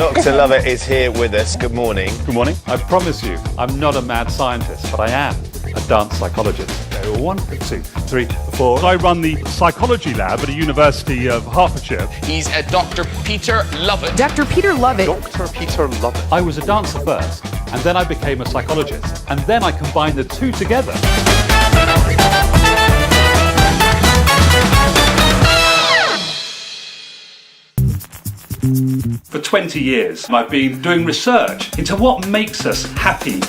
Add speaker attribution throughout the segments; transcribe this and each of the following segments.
Speaker 1: Dr. Lovett is here with us. Good morning.
Speaker 2: Good morning. I promise you, I'm not a mad scientist, but I am a dance psychologist. So 1, 2, 3, 4. I run the psychology lab at a university of Hertfordshire.
Speaker 3: He's Dr. Peter Lovatt.
Speaker 4: Dr. Peter Lovett.
Speaker 5: Dr. Peter Lovatt.
Speaker 2: I was a dancer first, and then I became a psychologist, and then I combined the two together. For 20 years, I've been doing research into what makes us happy.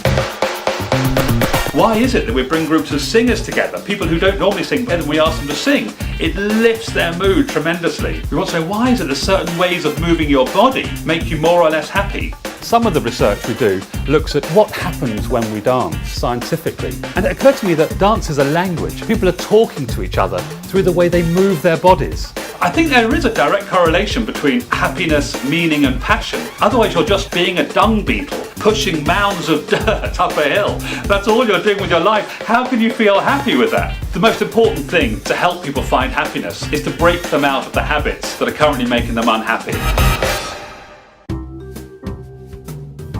Speaker 2: Why is it that we bring groups of singers together, people who don't normally sing, and we ask them to sing? It lifts their mood tremendously. We want to know, why is it that certain ways of moving your body make you more or less happy? Some of the research we do looks at what happens when we dance scientifically. And it occurred to me that dance is a language. People are talking to each other through the way they move their bodies. I think there is a direct correlation between happiness, meaning and passion. Otherwise you're just being a dung beetle, pushing mounds of dirt up a hill. That's all you're doing with your life. How can you feel happy with that? The most important thing to help people find happiness is to break them out of the habits that are currently making them unhappy.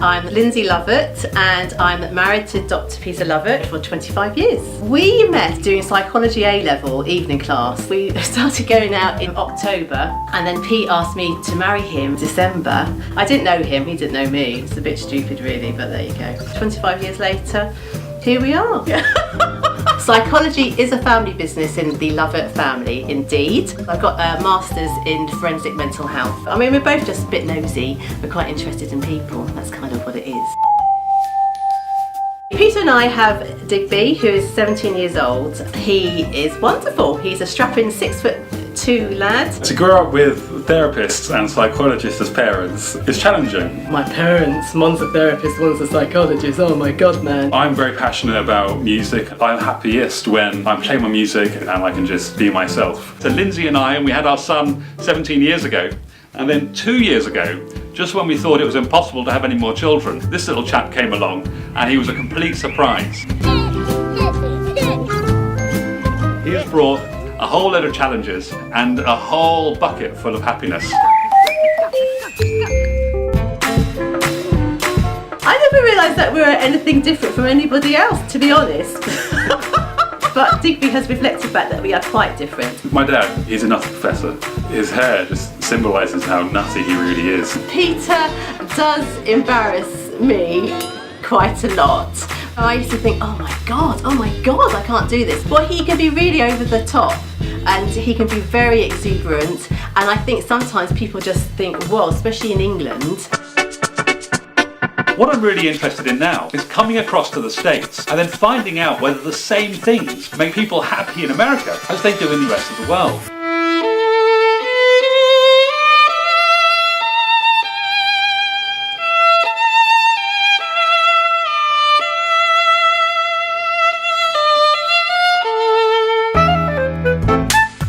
Speaker 6: I'm Lindsay Lovett and I'm married to Dr. Peter Lovett for 25 years. We met doing psychology A-level evening class. We started going out in October and then Pete asked me to marry him in December. I didn't know him, he didn't know me. It's a bit stupid really, but there you go. 25 years later, here we are. Psychology is a family business in the Lovett family, indeed. I've got a master's in forensic mental health. I mean, we're both just a bit nosy. We're quite interested in people. That's kind of what it is. Peter and I have Digby, who is 17 years old. He is wonderful. He's a strapping 6'2" lad.
Speaker 2: To grow up with therapists and psychologists as parents is challenging.
Speaker 6: My parents, one's a therapist, one's a psychologist. Oh my God, man.
Speaker 2: I'm very passionate about music. I'm happiest when I'm playing my music and I can just be myself. So Lindsay and we had our son 17 years ago, and then 2 years ago, just when we thought it was impossible to have any more children, this little chap came along and he was a complete surprise. He has brought a whole load of challenges and a whole bucket full of happiness.
Speaker 6: I never realised that we were anything different from anybody else, to be honest. But Digby has reflected back that we are quite different.
Speaker 2: My dad, he's a nutty professor. His hair just symbolises how nutty he really is.
Speaker 6: Peter does embarrass me quite a lot. I used to think, oh my God, I can't do this. But he can be really over the top and he can be very exuberant. And I think sometimes people just think, well, especially in England.
Speaker 2: What I'm really interested in now is coming across to the States and then finding out whether the same things make people happy in America as they do in the rest of the world.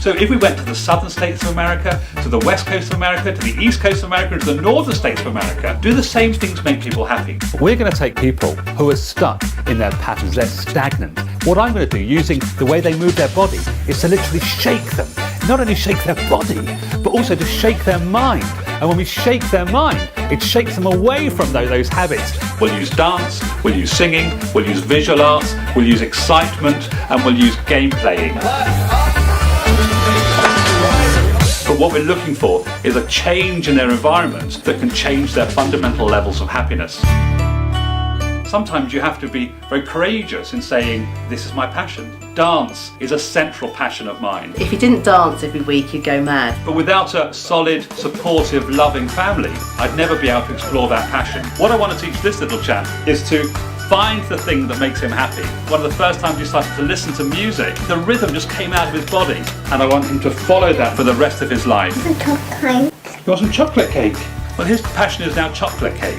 Speaker 2: So if we went to the southern states of America, to the west coast of America, to the east coast of America, to the northern states of America, do the same things make people happy? We're going to take people who are stuck in their patterns, they're stagnant. What I'm going to do, using the way they move their body, is to literally shake them. Not only shake their body, but also to shake their mind. And when we shake their mind, it shakes them away from those habits. We'll use dance, we'll use singing, we'll use visual arts, we'll use excitement, and we'll use game playing. But what we're looking for is a change in their environment that can change their fundamental levels of happiness. Sometimes you have to be very courageous in saying, this is my passion. Dance is a central passion of mine.
Speaker 6: If you didn't dance every week, you'd go mad.
Speaker 2: But without a solid, supportive, loving family, I'd never be able to explore that passion. What I want to teach this little chap is to find the thing that makes him happy. One of the first times he started to listen to music, the rhythm just came out of his body, and I want him to follow that for the rest of his life.
Speaker 7: You
Speaker 2: want some chocolate cake? Well, his passion is now chocolate cake.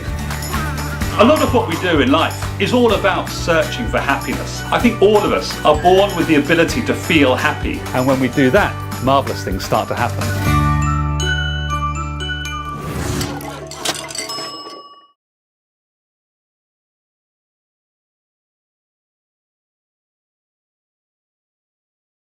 Speaker 2: A lot of what we do in life is all about searching for happiness. I think all of us are born with the ability to feel happy, and when we do that, marvellous things start to happen.